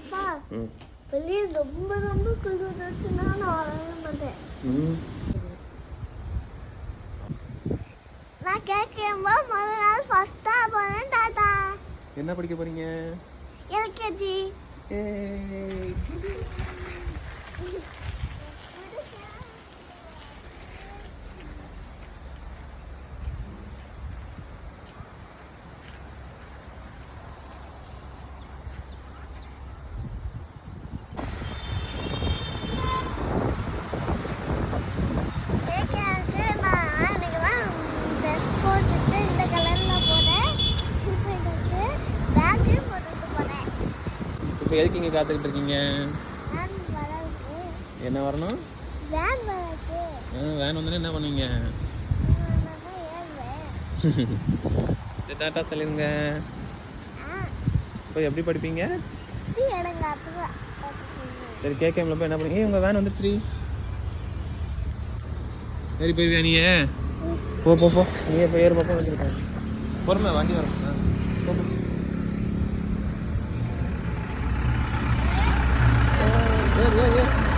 அப்பா வெளியே ரொம்ப ரொம்ப குளிர்ச்சுன்னா நான் வர மாட்டேன். நான் கேட்கும்போது முதல் நாள் ஃபர்ஸ்ட்டாக போனேன் தாத்தா. என்ன படிக்க போறீங்க? எல்கேஜி. இப்போ எதுக்கு இங்கே காத்துக்கிட்டு இருக்கீங்க? என்ன வரணும்? வேன் வந்தோடனே என்ன பண்ணுவீங்க? சரி டாட்டா சொல்லிருங்க. இப்போ எப்படி படிப்பீங்க? சரி கேட்கல போய் என்ன பண்ணுவீங்க? உங்கள் வேன் வந்துருச்சு. சரி போயிருவியா நீ? போ போ போ நீயே போய் ஏறு பக்கம் வச்சுருக்கேன். பொறுமை வண்டி வரும். போ போ. ஏறு ஏறு ஏறு.